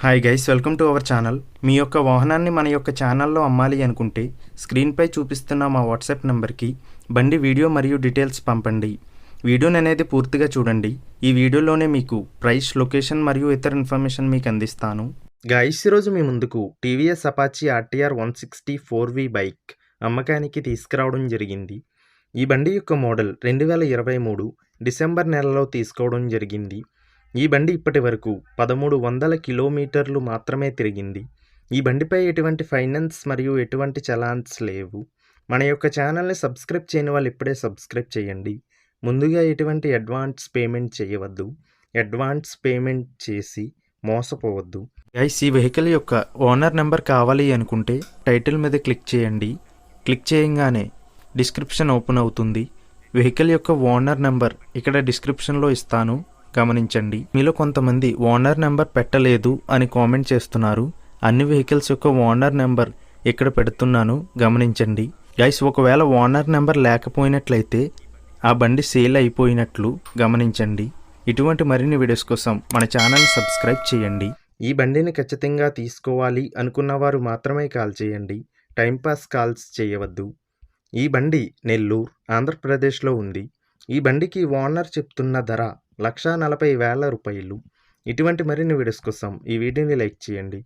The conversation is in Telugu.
Hi guys, welcome to our channel. మీ యొక్క వాహనాన్ని మన యొక్క ఛానల్లో అమ్మాలి అనుకుంటే స్క్రీన్పై చూపిస్తున్న మా వాట్సాప్ నెంబర్కి బండి వీడియో మరియు డీటెయిల్స్ పంపండి. వీడియోని అనేది పూర్తిగా చూడండి. ఈ వీడియోలోనే మీకు ప్రైస్, లొకేషన్ మరియు ఇతర ఇన్ఫర్మేషన్ మీకు అందిస్తాను. గైస్, ఈరోజు మీ ముందుకు TVS Apache RTR 160 4V bike అమ్మకానికి తీసుకురావడం జరిగింది. ఈ బండి యొక్క మోడల్ 2023 డిసెంబర్ నెలలో తీసుకోవడం జరిగింది. ఈ బండి ఇప్పటి వరకు 1300 కిలోమీటర్లు మాత్రమే తిరిగింది. ఈ బండిపై ఎటువంటి ఫైనాన్స్ మరియు ఎటువంటి చలాన్స్ లేవు. మన యొక్క ఛానల్ని సబ్స్క్రైబ్ చేయని వాళ్ళు ఇప్పుడే సబ్స్క్రైబ్ చేయండి. ముందుగా ఎటువంటి అడ్వాన్స్ పేమెంట్ చేయవద్దు. అడ్వాన్స్ పేమెంట్ చేసి మోసపోవద్దు. గైస్, ఈ వెహికల్ యొక్క ఓనర్ నెంబర్ కావాలి అనుకుంటే టైటిల్ మీద క్లిక్ చేయండి. క్లిక్ చేయగానే డిస్క్రిప్షన్ ఓపెన్ అవుతుంది. వెహికల్ యొక్క ఓనర్ నెంబర్ ఇక్కడ డిస్క్రిప్షన్లో ఇస్తాను, గమనించండి. మీలో కొంతమంది ఓనర్ నెంబర్ పెట్టలేదు అని కామెంట్ చేస్తున్నారు. అన్ని వెహికల్స్ యొక్క ఓనర్ నెంబర్ ఇక్కడ పెడుతున్నాను, గమనించండి. గైస్, ఒకవేళ ఓనర్ నెంబర్ లేకపోయినట్లయితే ఆ బండి సేల్ అయిపోయినట్లు గమనించండి. ఇటువంటి మరిన్ని వీడియోస్ కోసం మన ఛానల్ని సబ్స్క్రైబ్ చేయండి. ఈ బండిని ఖచ్చితంగా తీసుకోవాలి అనుకున్న వారు మాత్రమే కాల్ చేయండి. టైంపాస్ కాల్స్ చేయవద్దు. ఈ బండి నెల్లూరు, ఆంధ్రప్రదేశ్లో ఉంది. ఈ బండికి ఓనర్ చెప్తున్న ధర 1,40,000 రూపాయలు. ఇటువంటి మరిన్ని వీడియోస్ కోసం ఈ వీడియోని లైక్ చేయండి.